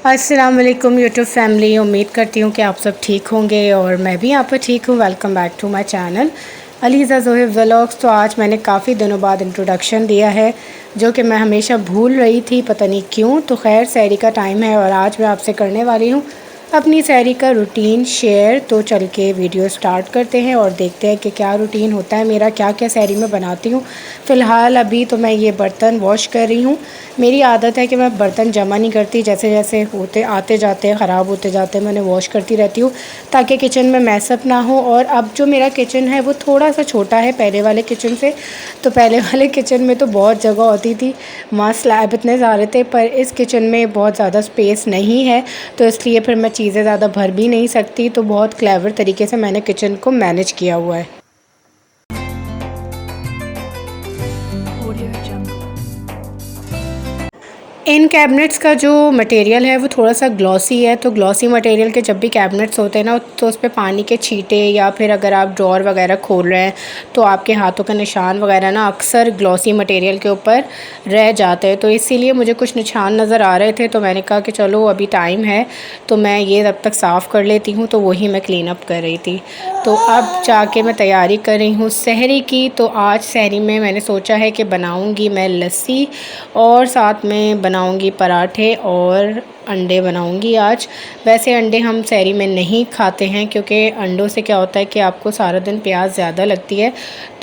अस्सलाम वालेकुम YouTube family. उम्मीद करती हूँ कि आप सब ठीक होंगे और मैं भी यहाँ पर ठीक हूँ। Welcome back to my channel Aliza Zohaib vlogs. तो आज मैंने काफ़ी दिनों बाद इंट्रोडक्शन दिया है जो कि मैं हमेशा भूल रही थी, पता नहीं क्यों। तो खैर सहरी का टाइम है और आज मैं आपसे करने वाली हूँ अपनी सहरी का रूटीन शेयर। तो चल के वीडियो स्टार्ट करते हैं और देखते हैं कि क्या रूटीन होता है मेरा, क्या क्या सहरी में बनाती हूँ। फ़िलहाल अभी तो मैं ये बर्तन वॉश कर रही हूँ। मेरी आदत है कि मैं बर्तन जमा नहीं करती, जैसे जैसे होते आते जाते हैं ख़राब होते जाते हैं मैं उन्हें वॉश करती रहती हूँ ताकि किचन में मैसअप ना हो। और अब जो मेरा किचन है वो थोड़ा सा छोटा है पहले वाले किचन से। तो पहले वाले किचन में तो बहुत जगह होती थी, वहाँ स्लैब इतने सारे थे, पर इस किचन में बहुत ज़्यादा स्पेस नहीं है तो इसलिए फिर मैं चीज़ें ज़्यादा भर भी नहीं सकती। तो बहुत क्लेवर तरीके से मैंने किचन को मैनेज किया हुआ है। इन कैबिनेट्स का जो मटेरियल है वो थोड़ा सा ग्लॉसी है। तो ग्लॉसी मटेरियल के जब भी कैबिनेट्स होते हैं ना तो उस पर पानी के छींटे या फिर अगर आप ड्रॉर वगैरह खोल रहे हैं तो आपके हाथों का निशान वगैरह ना अक्सर ग्लॉसी मटेरियल के ऊपर रह जाते हैं। तो इसीलिए मुझे कुछ निशान नज़र आ रहे थे तो मैंने कहा कि चलो अभी टाइम है तो मैं ये तब तक साफ़ कर लेती हूँ। तो वही मैं क्लीन अप कर रही थी। तो अब जाके मैं तैयारी कर रही हूँ सहरी की। तो आज सहरी में मैंने सोचा है कि बनाऊँगी मैं लस्सी और साथ में बनाऊंगी पराठे और अंडे बनाऊंगी आज। वैसे अंडे हम सहरी में नहीं खाते हैं क्योंकि अंडों से क्या होता है कि आपको सारा दिन प्यास ज़्यादा लगती है।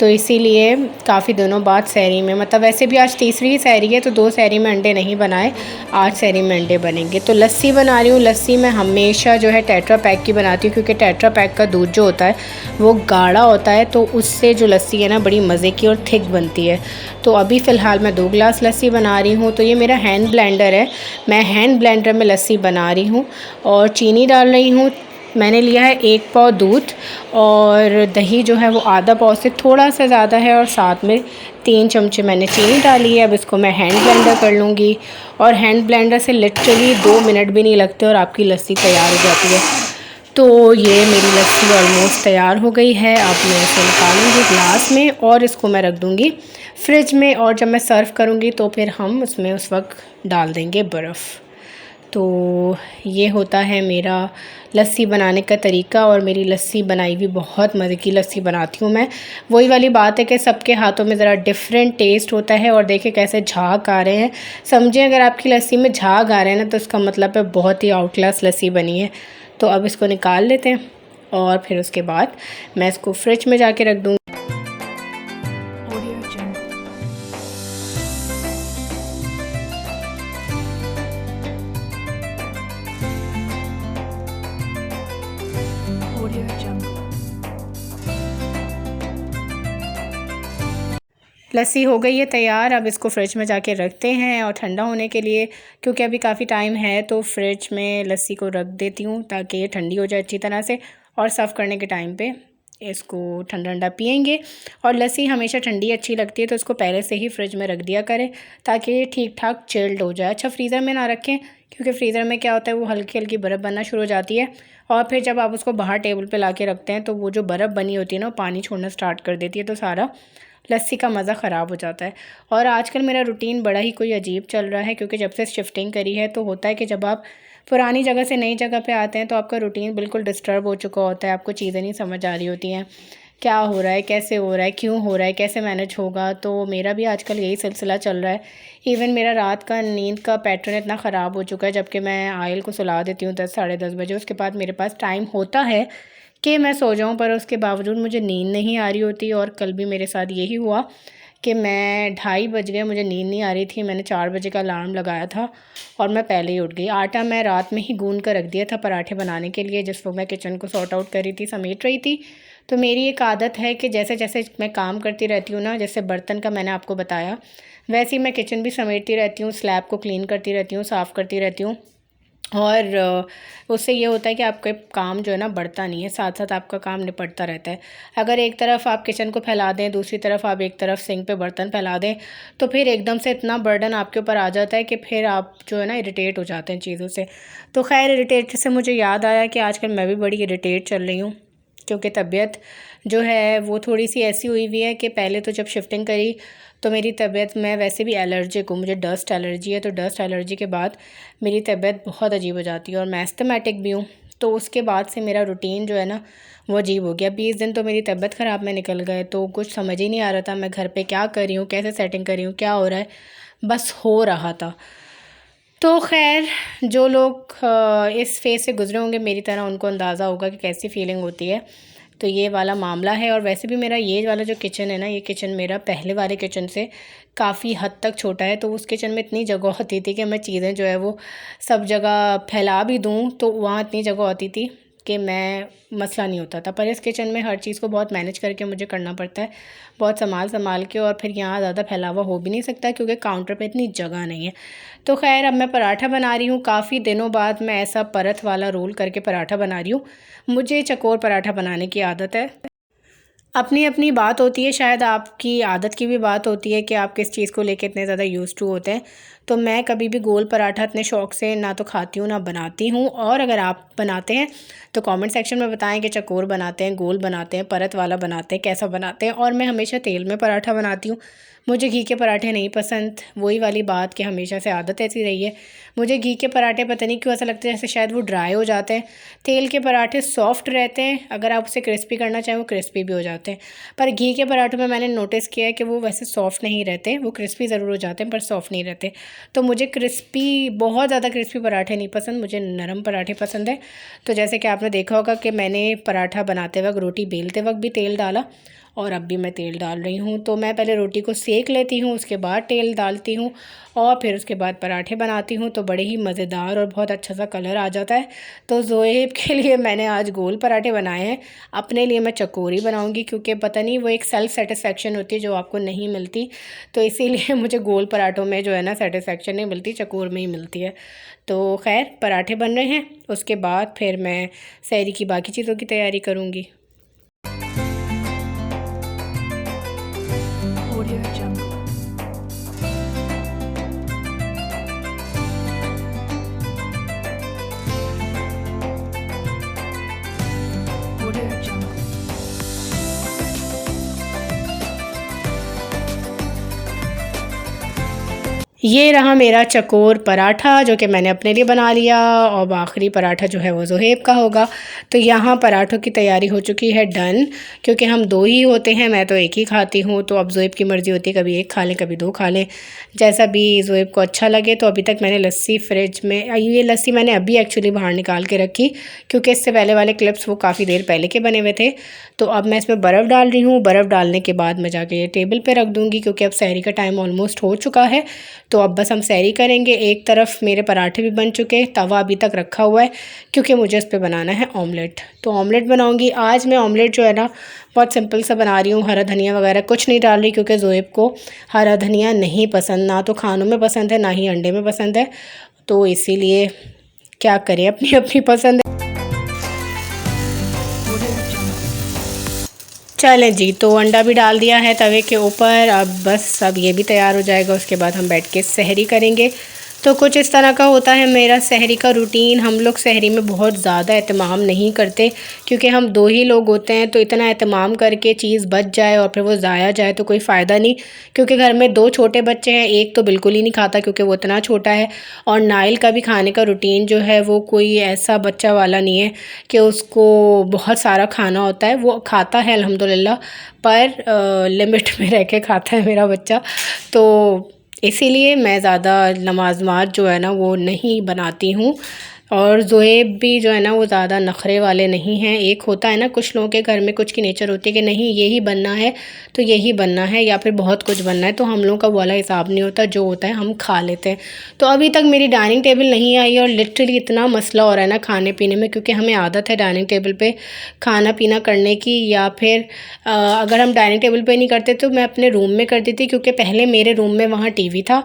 तो इसीलिए काफ़ी दिनों बाद सहरी में, मतलब वैसे भी आज तीसरी ही सहरी है तो 2 सहरी में अंडे नहीं बनाए, आज सहरी में अंडे बनेंगे। तो लस्सी बना रही हूँ। लस्सी मैं हमेशा जो है टेट्रा पैक की बनाती हूँ क्योंकि टेट्रा पैक का दूध जो होता है वो गाढ़ा होता है तो उससे जो लस्सी है ना बड़ी मज़े की और थिक बनती है। तो अभी फ़िलहाल मैं 2 गिलास लस्सी बना रही हूँ। तो ये मेरा हैंड ब्लेंडर है, मैं हैंड ब्लेंडर में लस्सी बना रही हूँ और चीनी डाल रही हूँ। मैंने लिया है 1 पाव दूध और दही जो है वो आधा पाव से थोड़ा सा ज़्यादा है और साथ में 3 चमचे मैंने चीनी डाली है। अब इसको मैं हैंड ब्लेंडर कर लूँगी और हैंड ब्लेंडर से लिटरली 2 मिनट भी नहीं लगते और आपकी लस्सी तैयार हो जाती है। तो ये मेरी लस्सी ऑलमोस्ट तैयार हो गई है। अब मैं इसे निकालूंगी ग्लास में और इसको मैं रख दूंगी फ्रिज में और जब मैं सर्व करूंगी तो फिर हम उसमें उस वक्त डाल देंगे बर्फ़। तो ये होता है मेरा लस्सी बनाने का तरीका और मेरी लस्सी बनाई हुई बहुत मज़े की लस्सी बनाती हूँ मैं। वही वाली बात है कि सबके हाथों में ज़रा डिफरेंट टेस्ट होता है। और देखिए कैसे झाग आ रहे हैं, समझें अगर आपकी लस्सी में झाग आ रहे हैं ना तो इसका मतलब है बहुत ही आउट क्लास लस्सी बनी है। तो अब इसको निकाल लेते हैं और फिर उसके बाद मैं इसको फ्रिज में जाके रख दूँगी। लस्सी हो गई है तैयार। अब इसको फ्रिज में जाके रखते हैं और ठंडा होने के लिए, क्योंकि अभी काफ़ी टाइम है तो फ्रिज में लस्सी को रख देती हूँ ताकि ये ठंडी हो जाए अच्छी तरह से और सर्व करने के टाइम पे इसको ठंडा ठंडा पियेंगे। और लस्सी हमेशा ठंडी अच्छी लगती है तो इसको पहले से ही फ्रिज में रख दिया करें ताकि ये ठीक ठाक चिल्ड हो जाए। अच्छा फ्रीज़र में ना रखें क्योंकि फ्रीज़र में क्या होता है वो हल्की हल्की बर्फ़ बनना शुरू हो जाती है और फिर जब आप उसको बाहर टेबल पे ला के रखते हैं तो वो जो बर्फ़ बनी होती है ना वो पानी छोड़ना स्टार्ट कर देती है तो सारा लस्सी का मज़ा ख़राब हो जाता है। और आजकल मेरा रूटीन बड़ा ही कोई अजीब चल रहा है क्योंकि जब से शिफ्टिंग करी है तो होता है कि जब आप पुरानी जगह से नई जगह पे आते हैं तो आपका रूटीन बिल्कुल डिस्टर्ब हो चुका होता है। आपको चीज़ें नहीं समझ आ रही होती हैं, क्या हो रहा है, कैसे हो रहा है, क्यों हो रहा है, कैसे मैनेज होगा। तो मेरा भी आजकल यही सिलसिला चल रहा है। इवन मेरा रात का नींद का पैटर्न इतना ख़राब हो चुका है, जबकि मैं आयल को सुला देती हूँ 10 साढ़े 10 बजे, उसके बाद मेरे पास टाइम होता है कि मैं सो जाऊँ, पर उसके बावजूद मुझे नींद नहीं आ रही होती। और कल भी मेरे साथ यही हुआ कि मैं 2:30 बज गए, मुझे नींद नहीं आ रही थी। मैंने 4 बजे का अलार्म लगाया था और मैं पहले ही उठ गई। आटा मैं रात में ही गूंद कर रख दिया था पराठे बनाने के लिए, जिस वक्त मैं किचन को सॉर्ट आउट कर रही थी, समेट रही थी। तो मेरी एक आदत है कि जैसे जैसे मैं काम करती रहती हूँ ना, जैसे बर्तन का मैंने आपको बताया, वैसे ही मैं किचन भी समेटती रहती हूँ, स्लैब को क्लीन करती रहती हूँ, साफ़ करती रहती हूँ। और उससे ये होता है कि आपका काम जो है ना बढ़ता नहीं है, साथ साथ आपका काम निपटता रहता है। अगर एक तरफ आप किचन को फैला दें, दूसरी तरफ आप एक तरफ सिंक पे बर्तन फैला दें तो फिर एकदम से इतना बर्डन आपके ऊपर आ जाता है कि फिर आप जो है ना इरिटेट हो जाते हैं चीज़ों से। तो खैर इरिटेट से मुझे याद आया कि आजकल मैं भी बड़ी इरिटेट चल रही हूँ क्योंकि तबीयत जो है वो थोड़ी सी ऐसी हुई हुई है कि पहले तो जब शिफ्टिंग करी तो मेरी तबीयत, मैं वैसे भी एलर्जिक हूँ, मुझे डस्ट एलर्जी है, तो डस्ट एलर्जी के बाद मेरी तबीयत बहुत अजीब हो जाती है और मैं एस्थमेटिक भी हूँ। तो उसके बाद से मेरा रूटीन जो है ना वो अजीब हो गया। 20 दिन तो मेरी तबीयत ख़राब में निकल गए, तो कुछ समझ ही नहीं आ रहा था मैं घर पे क्या कर रही हूँ, कैसे सेटिंग कर रही हूँ, क्या हो रहा है, बस हो रहा था। तो खैर, जो लोग इस फेज़ से गुज़रे होंगे मेरी तरह, उनको अंदाज़ा होगा कि कैसी फ़ीलिंग होती है। तो ये वाला मामला है। और वैसे भी मेरा ये वाला जो किचन है ना, ये किचन मेरा पहले वाले किचन से काफ़ी हद तक छोटा है। तो उस किचन में इतनी जगह होती थी कि मैं चीज़ें जो है वो सब जगह फैला भी दूँ तो वहाँ इतनी जगह होती थी कि मैं मसला नहीं होता था। पर इस किचन में हर चीज़ को बहुत मैनेज करके मुझे करना पड़ता है, बहुत संभाल के। और फिर यहाँ ज़्यादा फैलावा हो भी नहीं सकता क्योंकि काउंटर पे इतनी जगह नहीं है। तो खैर, अब मैं पराठा बना रही हूँ। काफ़ी दिनों बाद मैं ऐसा परत वाला रोल करके पराठा बना रही हूँ। मुझे चकोर पराठा बनाने की आदत है। अपनी अपनी बात होती है, शायद आपकी आदत की भी बात होती है कि आप किस चीज़ को लेके इतने ज़्यादा यूज़ टू होते हैं। तो मैं कभी भी गोल पराठा इतने शौक़ से ना तो खाती हूँ ना बनाती हूँ। और अगर आप बनाते हैं तो कमेंट सेक्शन में बताएं कि चकोर बनाते हैं, गोल बनाते हैं, परत वाला बनाते हैं, कैसा बनाते हैं। और मैं हमेशा तेल में पराठा बनाती हूँ, मुझे घी के पराठे नहीं पसंद। वही वाली बात कि हमेशा से आदत ऐसी रही है। मुझे घी के पराठे पता नहीं क्यों ऐसा लगता है जैसे शायद वो ड्राई हो जाते हैं। तेल के पराठे सॉफ्ट रहते हैं, अगर आप उसे क्रिस्पी करना चाहें वो क्रिस्पी भी हो जाते हैं। पर घी के पराठों में मैंने नोटिस किया है कि वो वैसे सॉफ्ट नहीं रहते, वो क्रिस्पी ज़रूर हो जाते हैं पर सॉफ्ट नहीं रहते। तो मुझे क्रिस्पी, बहुत ज़्यादा क्रिस्पी पराठे नहीं पसंद, मुझे नरम पराठे पसंद है। तो जैसे कि आपने देखा होगा कि मैंने पराठा बनाते वक्त, रोटी बेलते वक्त भी तेल डाला और अब भी मैं तेल डाल रही हूँ। तो मैं पहले रोटी को सेक लेती हूँ, उसके बाद तेल डालती हूँ और फिर उसके बाद पराठे बनाती हूँ। तो बड़े ही मज़ेदार और बहुत अच्छा सा कलर आ जाता है। तो ज़ोएब के लिए मैंने आज गोल पराठे बनाए हैं, अपने लिए मैं चकोरी बनाऊँगी क्योंकि पता नहीं वो एक सेल्फ़ सेटिस्फेक्शन होती है जो आपको नहीं मिलती। तो इसीलिए मुझे गोल पराठों में जो है ना सेटिस्फेक्शन नहीं मिलती, चकोर में ही मिलती है। तो खैर, पराठे बन रहे हैं, उसके बाद फिर मैं सहरी की बाकी चीज़ों की तैयारी करूँगी। Audio Jungle. Audio Jungle. ये रहा मेरा चकोर पराठा जो कि मैंने अपने लिए बना लिया और आखिरी पराठा जो है वो ज़ोहेब का होगा। तो यहाँ पराठों की तैयारी हो चुकी है डन, क्योंकि हम दो ही होते हैं, मैं तो एक ही खाती हूँ। तो अब ज़ोहेब की मर्ज़ी होती है, कभी एक खा लें कभी दो खा लें, जैसा भी ज़ोहेब को अच्छा लगे। तो अभी तक मैंने लस्सी फ्रिज में, ये लस्सी मैंने अभी एक्चुअली बाहर निकाल के रखी क्योंकि इससे पहले वाले क्लिप्स वो काफ़ी देर पहले के बने हुए थे। तो अब मैं इसमें बर्फ़ डाल रही हूँ। बर्फ़ डालने के बाद मैं जाके ये टेबल पे रख दूँगी क्योंकि अब सहरी का टाइम ऑलमोस्ट हो चुका है। तो अब बस हम सहरी करेंगे। एक तरफ मेरे पराठे भी बन चुके, तवा अभी तक रखा हुआ है क्योंकि मुझे इस पे बनाना है ऑमलेट। तो ऑमलेट बनाऊँगी आज मैं। ऑमलेट जो है ना बहुत सिंपल सा बना रही हूँ, हरा धनिया वगैरह कुछ नहीं डाल रही क्योंकि ज़ोएब को हरा धनिया नहीं पसंद, ना तो खानों में पसंद है ना ही अंडे में पसंद है। तो इसीलिए क्या करें, अपनी अपनी पसंद है। चलें जी, तो अंडा भी डाल दिया है तवे के ऊपर। अब बस अब ये भी तैयार हो जाएगा, उसके बाद हम बैठ के सहरी करेंगे। तो कुछ इस तरह का होता है मेरा सहरी का रूटीन। हम लोग सहरी में बहुत ज़्यादा एहतमाम नहीं करते क्योंकि हम दो ही लोग होते हैं। तो इतना एहतमाम करके चीज़ बच जाए और फिर वो ज़ाया जाए तो कोई फ़ायदा नहीं, क्योंकि घर में दो छोटे बच्चे हैं, एक तो बिल्कुल ही नहीं खाता क्योंकि वो इतना छोटा है। और नाइल का भी खाने का रूटीन जो है वो कोई ऐसा बच्चा वाला नहीं है कि उसको बहुत सारा खाना होता है। वो खाता है अल्हम्दुलिल्लाह, पर लिमिट में रह के खाता है मेरा बच्चा। तो इसीलिए मैं ज़्यादा नमाज जो है ना वो नहीं बनाती हूँ। और ज़ोएब भी जो है ना वो ज़्यादा नखरे वाले नहीं हैं। एक होता है ना कुछ लोगों के घर में, कुछ की नेचर होती है कि नहीं यही बनना है तो यही बनना है, या फिर बहुत कुछ बनना है। तो हम लोगों का वाला हिसाब नहीं होता, जो होता है हम खा लेते हैं। तो अभी तक मेरी डाइनिंग टेबल नहीं आई और लिटरली इतना मसला हो रहा है ना खाने पीने में, क्योंकि हमें आदत है डाइनिंग टेबल पे खाना पीना करने की। या फिर अगर हम डाइनिंग टेबल पे नहीं करते तो मैं अपने रूम में करती थी, क्योंकि पहले मेरे रूम में वहाँ टीवी था,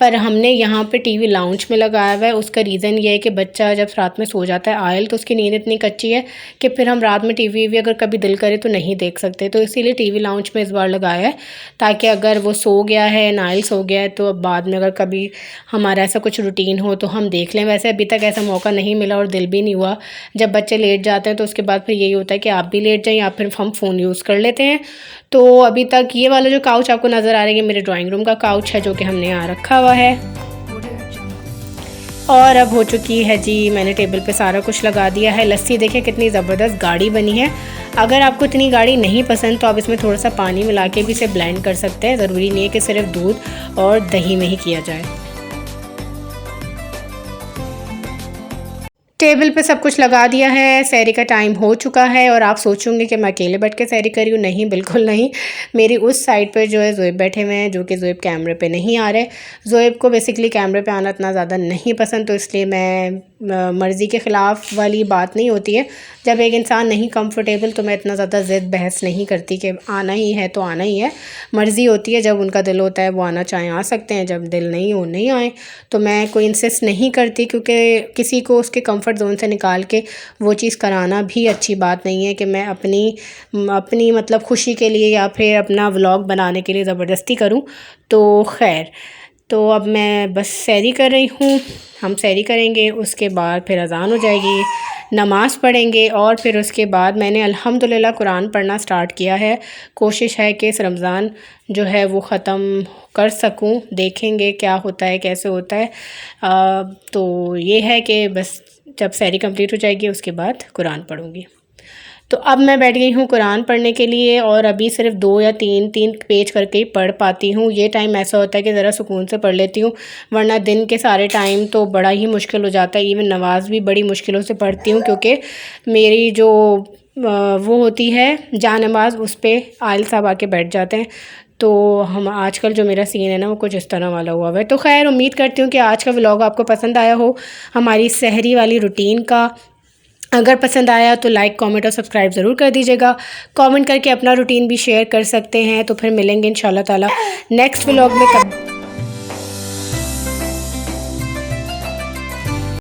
पर हमने यहाँ पे टीवी लाउंज में लगाया हुआ है। उसका रीज़न ये है कि बच्चा जब रात में सो जाता है आयल, तो उसकी नींद इतनी कच्ची है कि फिर हम रात में टीवी भी अगर कभी दिल करे तो नहीं देख सकते। तो इसीलिए टीवी लाउंज में इस बार लगाया है, ताकि अगर वो सो गया है, नाइल सो गया है, तो अब बाद में अगर कभी हमारा ऐसा कुछ रूटीन हो तो हम देख लें। वैसे अभी तक ऐसा मौका नहीं मिला और दिल भी नहीं हुआ। जब बच्चे लेट जाते हैं तो उसके बाद फिर यही होता है कि आप भी लेट जाएं या फिर हम फ़ोन यूज़ कर लेते हैं। तो अभी तक ये वाला जो काउच आपको नज़र आ रहा है, ये मेरे ड्राइंग रूम का काउच है जो कि हमने यहाँ रखा हुआ है। Audio Jungle. और अब हो चुकी है जी, मैंने टेबल पे सारा कुछ लगा दिया है। लस्सी देखिए कितनी ज़बरदस्त गाढ़ी बनी है। अगर आपको इतनी गाढ़ी नहीं पसंद तो आप इसमें थोड़ा सा पानी मिला के भी इसे ब्लेंड कर सकते हैं। ज़रूरी नहीं है कि सिर्फ दूध और दही में ही किया जाए। टेबल पे सब कुछ लगा दिया है, सहरी का टाइम हो चुका है। और आप सोचोगे कि मैं अकेले बैठ के सहरी कर रही हूँ, नहीं बिल्कुल नहीं। मेरी उस साइड पे जो है ज़ोएब बैठे हुए हैं, जो कि ज़ोएब कैमरे पे नहीं आ रहे। ज़ोएब को बेसिकली कैमरे पे आना इतना ज़्यादा नहीं पसंद, तो इसलिए मैं मर्ज़ी के ख़िलाफ़ वाली बात नहीं होती है। जब एक इंसान नहीं कंफर्टेबल तो मैं इतना ज़्यादा ज़िद बहस नहीं करती कि आना ही है तो आना ही है। मर्ज़ी होती है, जब उनका दिल होता है वो आना चाहें आ सकते हैं, जब दिल नहीं हो नहीं आए। तो मैं कोई इंसिस्ट नहीं करती, क्योंकि किसी को उसके कंफर्ट जोन से निकाल के वो चीज़ कराना भी अच्छी बात नहीं है कि मैं अपनी मतलब खुशी के लिए या फिर अपना व्लॉग बनाने के लिए ज़बरदस्ती करूं। तो खैर, तो अब मैं बस सहरी कर रही हूँ। हम सहरी करेंगे, उसके बाद फिर अज़ान हो जाएगी, नमाज़ पढ़ेंगे और फिर उसके बाद मैंने अल्हम्दुलिल्लाह कुरान पढ़ना स्टार्ट किया है। कोशिश है कि इस रमज़ान जो है वो ख़त्म कर सकूं। देखेंगे क्या होता है, कैसे होता है। तो ये है कि बस जब सहरी कंप्लीट हो जाएगी उसके बाद कुरान पढ़ूँगी। तो अब मैं बैठ गई हूँ कुरान पढ़ने के लिए, और अभी सिर्फ 2 या 3 पेज करके ही पढ़ पाती हूँ। ये टाइम ऐसा होता है कि ज़रा सुकून से पढ़ लेती हूँ, वरना दिन के सारे टाइम तो बड़ा ही मुश्किल हो जाता है। इवन नमाज भी बड़ी मुश्किलों से पढ़ती हूँ, क्योंकि मेरी जो वो होती है जानमाज, उस पर आयल साहब आके बैठ जाते हैं। तो हम आजकल जो मेरा सीन है ना वो कुछ इस तरह वाला हुआ है। तो खैर, उम्मीद करती हूँ कि आज का व्लॉग आपको पसंद आया हो, हमारी सहरी वाली रूटीन का। अगर पसंद आया तो लाइक, कमेंट और सब्सक्राइब ज़रूर कर दीजिएगा। कमेंट करके अपना रूटीन भी शेयर कर सकते हैं। तो फिर मिलेंगे इंशाल्लाह ताला नेक्स्ट व्लॉग में।